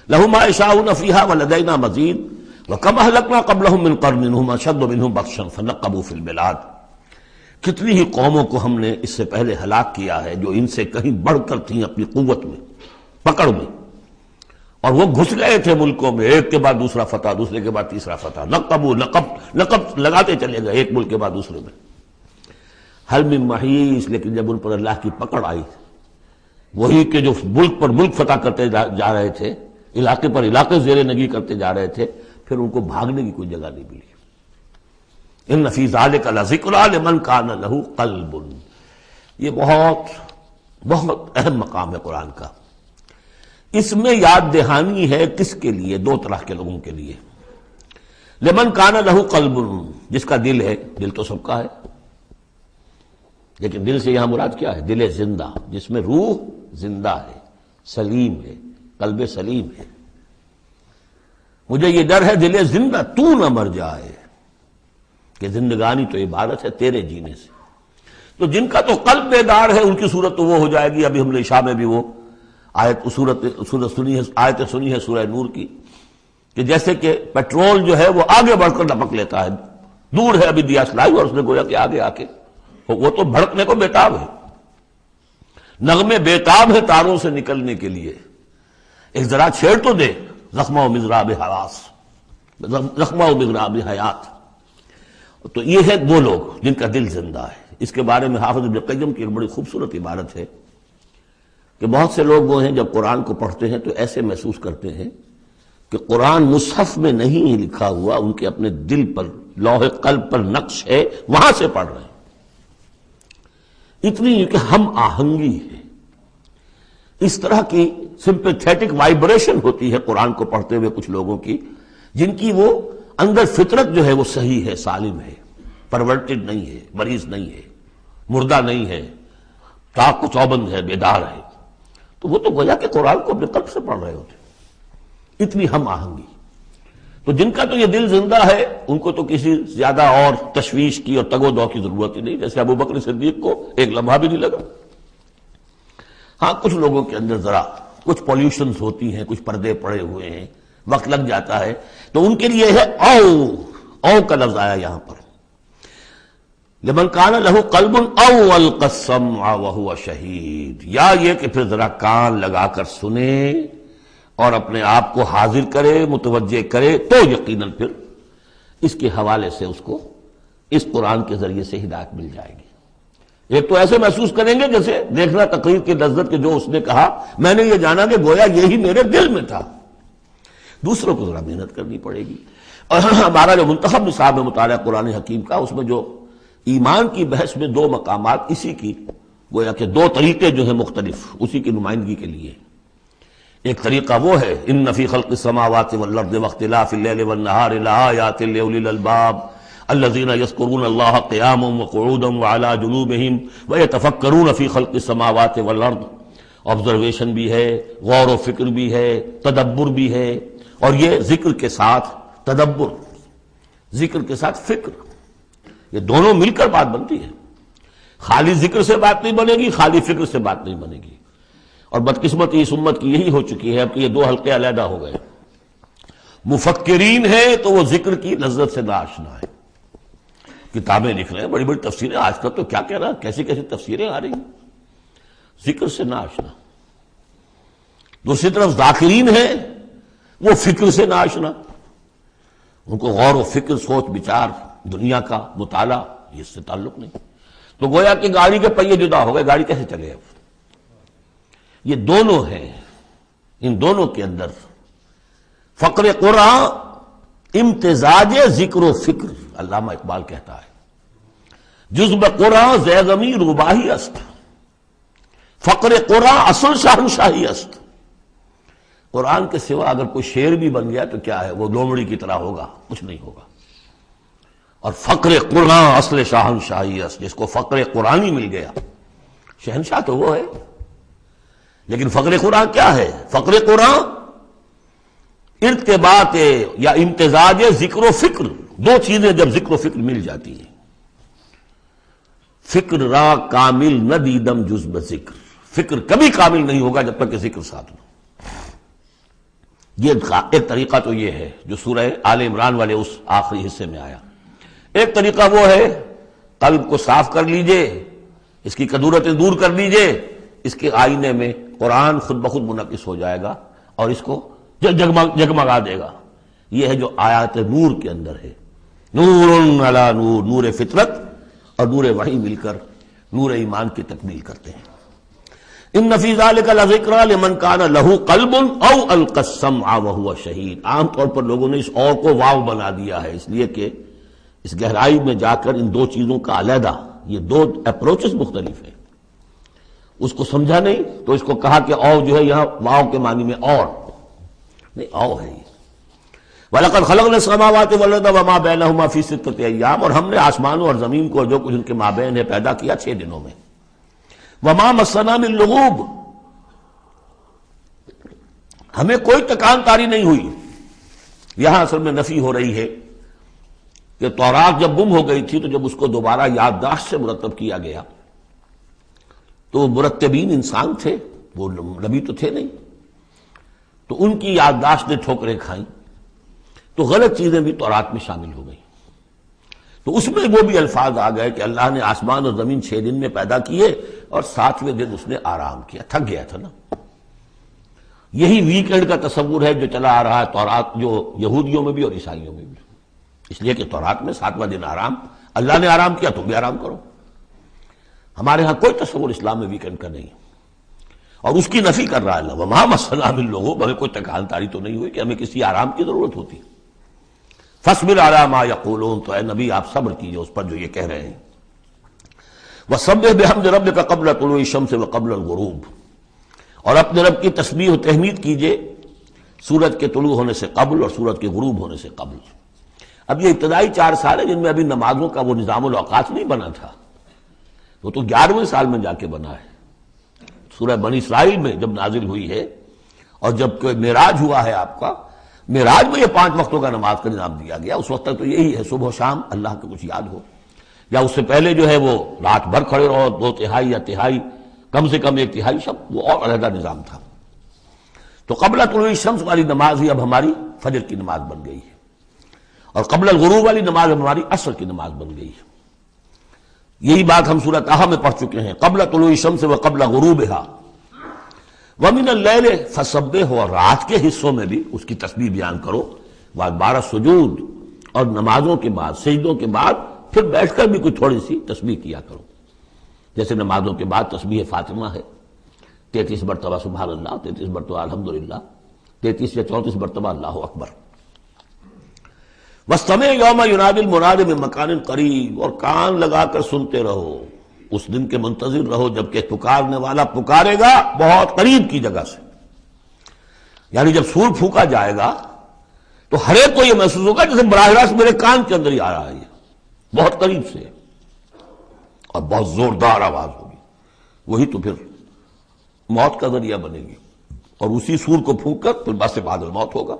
لهم ما یشاؤون فیہا ولدینا مزید وکم اہلکنا قبلہم من قرن هم اشد منہم بطشا فنقبوا فی البلاد. کتنی ہی قوموں کو ہم نے اس سے پہلے ہلاک کیا ہے جو ان سے کہیں بڑھ کر تھیں اپنی قوت میں، پکڑ میں، اور وہ گھس گئے تھے ملکوں میں، ایک کے بعد دوسرا فتح، دوسرے کے بعد تیسرا فتح، نقب لگاتے چلے گئے ایک ملک کے بعد دوسرے میں. حل من محیص، لیکن جب ان پر اللہ کی پکڑ آئی، وہی کہ جو ملک پر ملک فتح کرتے جا رہے تھے، علاقے پر علاقے زیر نگی کرتے جا رہے تھے، پھر ان کو بھاگنے کی کوئی جگہ نہیں ملی. ان فی ذلک لذکری لمن کان لہ قلب، یہ بہت بہت اہم مقام ہے قرآن کا. اس میں یاد دہانی ہے کس کے لیے؟ 2 طرح کے لوگوں کے لیے. لمن کان لہ قلب، جس کا دل ہے. دل تو سب کا ہے، لیکن دل سے یہاں مراد کیا ہے؟ دل زندہ، جس میں روح زندہ ہے، سلیم ہے، قلب سلیم ہے. مجھے یہ ڈر ہے دل زندہ تو نہ مر جائے، کہ زندگانی تو عبارت ہے تیرے جینے سے. تو جن کا تو قلب بیدار ہے ان کی صورت تو وہ ہو جائے گی. ابھی ہم نے عشاء میں بھی وہ آیت سنی ہے سورہ نور کی، کہ جیسے کہ پیٹرول جو ہے وہ آگے بڑھ کر لپک لیتا ہے، دور ہے ابھی دیا سلائی اور اس نے گویا کہ آگے آ کے وہ تو بھڑکنے کو بیتاب ہے. نغمے بیتاب ہے تاروں سے نکلنے کے لیے، ایک ذرا چھیڑ تو دے. زخمہ و مضراب حواس، زخمہ و مضراب حیات. تو یہ ہے وہ لوگ جن کا دل زندہ ہے. اس کے بارے میں حافظ ابن قیم کی ایک بڑی خوبصورت عبارت ہے کہ بہت سے لوگ وہ ہیں جب قرآن کو پڑھتے ہیں تو ایسے محسوس کرتے ہیں کہ قرآن مصحف میں نہیں لکھا ہوا، ان کے اپنے دل پر، لوح قلب پر نقش ہے، وہاں سے پڑھ رہے ہیں. اتنی کہ ہم آہنگی ہے، اس طرح کی سمپیتھیٹک وائبریشن ہوتی ہے قرآن کو پڑھتے ہوئے کچھ لوگوں کی، جن کی وہ اندر فطرت جو ہے وہ صحیح ہے، سالم ہے، پرورٹڈ نہیں ہے، مریض نہیں ہے، مردہ نہیں ہے، چاق و چوبند ہے، بیدار ہے، تو وہ تو گویا کہ قرآن کو اپنے قلب سے پڑھ رہے ہوتے، اتنی ہم آہنگی۔ تو جن کا تو یہ دل زندہ ہے ان کو تو کسی زیادہ اور تشویش کی اور تگ و دو کی ضرورت ہی نہیں، جیسے ابو بکر صدیق کو ایک لمحہ بھی نہیں لگا۔ ہاں کچھ لوگوں کے اندر ذرا کچھ پولیوشنز ہوتی ہیں، کچھ پردے پڑے ہوئے ہیں، وقت لگ جاتا ہے، تو ان کے لیے ہے او کا لفظ آیا یہاں پر، لمن کان لہ قلب او القى السمع وهو شہید، یا یہ کہ پھر ذرا کان لگا کر سنے اور اپنے آپ کو حاضر کرے، متوجہ کرے، تو یقیناً پھر اس کے حوالے سے اس کو اس قرآن کے ذریعے سے ہدایت مل جائے گی۔ ایک تو ایسے محسوس کریں گے جیسے دیکھنا تقریر کی لذت کے جو اس نے کہا میں نے یہ جانا کہ گویا یہی میرے دل میں تھا۔ دوسروں کو ذرا محنت کرنی پڑے گی۔ اور ہمارا جو منتخب نصاب ہے مطالعہ قرآن حکیم کا، اس میں جو ایمان کی بحث میں دو مقامات اسی کی گویا کہ دو طریقے جو ہیں مختلف اسی کی نمائندگی کے لیے، ایک طریقہ وہ ہے ان فی خلق السماوات والارض واختلاف اللیل والنہار لآیات لأولی الالباب الذین یذکرون اللہ قیاما وقعودا وعلی جنوبہم ویتفکرون فی خلق السماوات والارض، آبزرویشن بھی ہے، غور و فکر بھی ہے، تدبر بھی ہے، اور یہ ذکر کے ساتھ تدبر، ذکر کے ساتھ فکر، یہ دونوں مل کر بات بنتی ہے۔ خالی ذکر سے بات نہیں بنے گی، خالی فکر سے بات نہیں بنے گی۔ اور بدقسمتی اس امت کی یہی ہو چکی ہے اب کہ یہ دو حلقے علیحدہ ہو گئے، مفکرین ہیں تو وہ ذکر کی لذت سے ناآشنا ہے، کتابیں لکھ رہے ہیں، بڑی بڑی تفسیریں، آج کل تو کیا کہہ رہا، کیسی کیسی تفسیریں آ رہی ہیں، ذکر سے ناآشنا۔ دوسری طرف ذاکرین ہیں وہ فکر سے ناآشنا، ان کو غور و فکر، سوچ بچار، دنیا کا مطالعہ اس سے تعلق نہیں، تو گویا کہ گاڑی کے پہیے جدا ہو گئے، گاڑی کیسے چلے اب؟ یہ دونوں ہیں، ان دونوں کے اندر فقر قرآن امتزاج ذکر و فکر، علامہ اقبال کہتا ہے جزب قرآن زیغمی روباہی است، فقر قرآن اصل شہنشاہی است۔ قرآن کے سوا اگر کوئی شعر بھی بن گیا تو کیا ہے، وہ لومڑی کی طرح ہوگا، کچھ نہیں ہوگا۔ اور فقر قرآن اصل شہنشاہی است، جس کو فقر قرآنی مل گیا، شہنشاہ تو وہ ہے۔ لیکن فقر قرآن کیا ہے؟ فقر قرآن ارتباط یا امتزاج ذکر و فکر، دو چیزیں جب ذکر و فکر مل جاتی ہیں۔ فکر را کامل نہ دیدم جز بذکر، فکر کبھی کامل نہیں ہوگا جب تک کہ ذکر ساتھ ہو۔ یہ ایک طریقہ تو یہ ہے جو سورہ آل عمران والے اس آخری حصے میں آیا۔ ایک طریقہ وہ ہے قلب کو صاف کر لیجئے، اس کی کدورتیں دور کر لیجئے، اس کے آئینے میں قرآن خود بخود منعکس ہو جائے گا اور اس کو جگمگا دے گا۔ یہ ہے جو آیات نور کے اندر ہے، نور علی نور، نور فطرت اور نور وحی مل کر نور ایمان کی تکمیل کرتے ہیں۔ ان فی ذلک لذکری لمن کان لہ قلب او القی السمع وہو شہید۔ عام طور پر لوگوں نے اس او کو واو بنا دیا ہے، اس لیے کہ اس گہرائی میں جا کر ان دو چیزوں کا علیحدہ، یہ دو اپروچز مختلف ہیں، اس کو سمجھا نہیں تو اس کو کہا کہ او جو ہے یہاں واو کے معنی میں اور نہیں، او ہے یہ۔ وَلَقَدْ خَلَقْنَا السَّمَاوَاتِ وَالْأَرْضَ وَمَا بَيْنَهُمَا فِي سِتَّةِ أَيَّامٍ، اور ہم نے آسمانوں اور زمین کو جو کچھ ان کے مابین ہے پیدا کیا 6 دنوں میں۔ وَمَا مَسَّنَا مِن لُغُوبٍ، ہمیں کوئی تکان تاری نہیں ہوئی۔ یہاں اصل میں نفی ہو رہی ہے کہ تورات جب گم ہو گئی تھی تو جب اس کو دوبارہ یادداشت سے مرتب کیا گیا تو وہ مرتبین انسان تھے، وہ نبی تو تھے نہیں، تو ان کی یادداشت نے ٹھوکریں کھائیں، تو غلط چیزیں بھی تورات میں شامل ہو گئیں۔ تو اس میں وہ بھی الفاظ آ گئے کہ اللہ نے آسمان اور زمین 6 دن میں پیدا کیے اور 7ویں دن اس نے آرام کیا، تھک گیا تھا نا۔ یہی ویکینڈ کا تصور ہے جو چلا آ رہا ہے تورات، جو یہودیوں میں بھی اور عیسائیوں میں بھی، اس لیے کہ تورات میں 7واں دن آرام، اللہ نے آرام کیا تم بھی آرام کرو۔ ہمارے ہاں کوئی تصور اسلام میں ویکینڈ کا نہیں، اور اس کی نفی کر رہا ہے اللہ، وَمَا مَسَّنَا مِن لُغُوبٍ، ہمیں کوئی تکان تاری تو نہیں ہوئی کہ ہمیں کسی آرام کی ضرورت ہوتی۔ فَاصْبِرْ عَلَىٰ مَا يَقُولُونَ، تو اے نبی آپ صبر کیجئے اس پر جو یہ کہہ رہے ہیں۔ وَسَبِّحْ بِحَمْدِ رَبِّكَ قَبْلَ طُلُوعِ الشَّمْسِ وَقَبْلَ الْغُرُوبِ، اور اپنے رب کی تسبیح و تحمید کیجئے سورج کے طلوع ہونے سے قبل اور سورج کے غروب ہونے سے قبل۔ اب یہ ابتدائی 4 سال ہے جن میں ابھی نمازوں کا وہ نظام الاوقات نہیں بنا تھا، وہ تو 11ویں سال میں جا کے بنا ہے۔ سورہ بنی اسرائیل میں جب نازل ہوئی ہے اور جب کوئی معراج ہوا ہے آپ کا، معراج میں یہ 5 وقتوں کا نماز کا نظام دیا گیا۔ اس وقت تک تو یہی ہے صبح و شام اللہ کا کچھ یاد ہو، یا اس سے پہلے جو ہے وہ رات بھر کھڑے رہو 2/3 یا تہائی، کم سے کم 1/3 شب، وہ اور علیحدہ نظام تھا۔ تو قبل طلوع الشمس والی نماز ہی اب ہماری فجر کی نماز بن گئی ہے، اور قبل الغروب والی نماز اب ہماری عصر کی نماز بن گئی ہے۔ یہی بات ہم سورۃ طٰہٰ میں پڑھ چکے ہیں، قبل طلوع الشمس و قبل غروبها ومن اللیل فسبح، اور رات کے حصوں میں بھی اس کی تسبیح بیان کرو، وادبار السجود، اور نمازوں کے بعد سجدوں کے بعد پھر بیٹھ کر بھی کوئی تھوڑی سی تسبیح کیا کرو، جیسے نمازوں کے بعد تسبیح فاطمہ ہے 33 مرتبہ سبحان اللہ، 33 مرتبہ الحمدللہ، 33 یا 34 مرتبہ اللہ اکبر۔ واستمع یوم ینادی المناد من مکان قریب، اور کان لگا کر سنتے رہو، اس دن کے منتظر رہو جبکہ پکارنے والا پکارے گا بہت قریب کی جگہ سے۔ یعنی جب سور پھونکا جائے گا تو ہر ایک کو یہ محسوس ہوگا جیسے براہ راست میرے کان کے اندر ہی آ رہا ہے، بہت قریب سے، اور بہت زوردار آواز ہوگی، وہی تو پھر موت کا ذریعہ بنے گی، اور اسی سور کو پھونک کر پھر بس بعد الموت ہوگا۔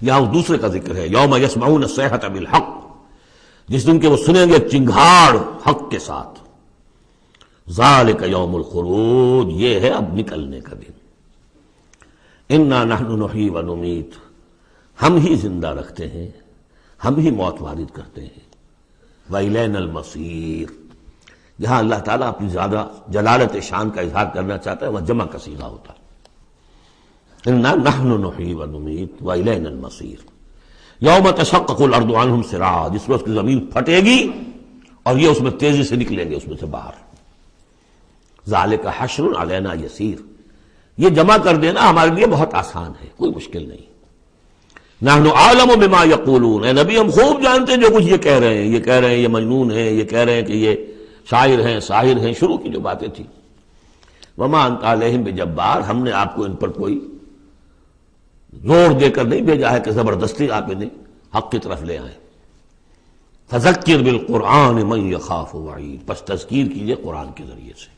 یہاں اس دوسرے کا ذکر ہے، یوم یسمعون الصیحۃ بالحق، جس دن کے وہ سنیں گے چنگھاڑ حق کے ساتھ، ذالک یوم الخروج، یہ ہے اب نکلنے کا دن۔ انا نحن نحیی و نمیت، ہم ہی زندہ رکھتے ہیں، ہم ہی موت وارد کرتے ہیں، وإلینا المصیر، جہاں اللہ تعالیٰ اپنی زیادہ جلالت شان کا اظہار کرنا چاہتا ہے وہ جمع کا صیغہ ہوتا ہے، انا نحن نحیی و نمیت وإلینا المصیر۔ یوم تشقق الارض عنہم سراعا، جس میں اس کی زمین پھٹے گی اور یہ اس میں تیزی سے نکلیں گے اس میں سے باہر۔ ذالک حشر علینا یسیر، یہ جمع کر دینا ہمارے لیے بہت آسان ہے، کوئی مشکل نہیں۔ نحن اعلم بما یقولون، اے نبی ہم خوب جانتے ہیں جو کچھ یہ کہہ رہے ہیں، یہ کہہ رہے ہیں یہ مجنون ہیں، یہ کہہ رہے ہیں کہ یہ شاعر ہیں ساحر ہیں، شروع کی جو باتیں تھیں۔ وما انت علیہم بجبار، ہم نے آپ کو ان پر کوئی زور دے کر نہیں بھیجا ہے کہ زبردستی آپ انہیں حق کی طرف لے آئیں۔ فذکر بالقرآن من یخاف وعید، پس تذکیر کیجئے قرآن کے ذریعے سے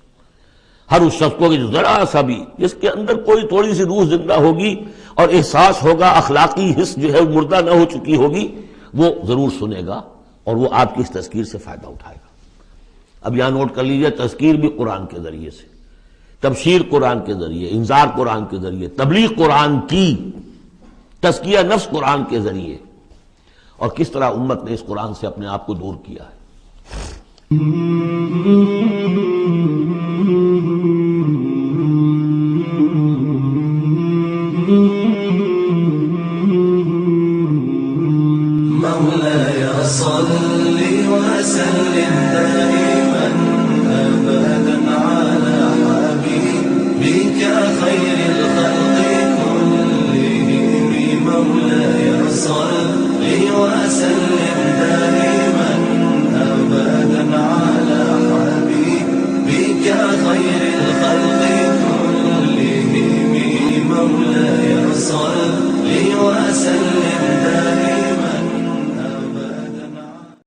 ہر اس شخص کو کہ جو ذرا سا بھی جس کے اندر کوئی تھوڑی سی روح زندہ ہوگی اور احساس ہوگا، اخلاقی حس جو ہے مردہ نہ ہو چکی ہوگی، وہ ضرور سنے گا اور وہ آپ کی اس تذکیر سے فائدہ اٹھائے گا۔ اب یہاں نوٹ کر لیجئے، تذکیر بھی قرآن کے ذریعے سے، تبشیر قرآن کے ذریعے، انذار قرآن کے ذریعے، تبلیغ قرآن کی، تزکیہ نفس قرآن کے ذریعے، اور کس طرح امت نے اس قرآن سے اپنے آپ کو دور کیا ہے۔ مولاي صل وسلم دائما أبدا على حبيبك خير الخلق كلهم، مولاي صل وسلم دائما أبدا على حبيبك خير الخلق كلهم، مولاي صل وسلم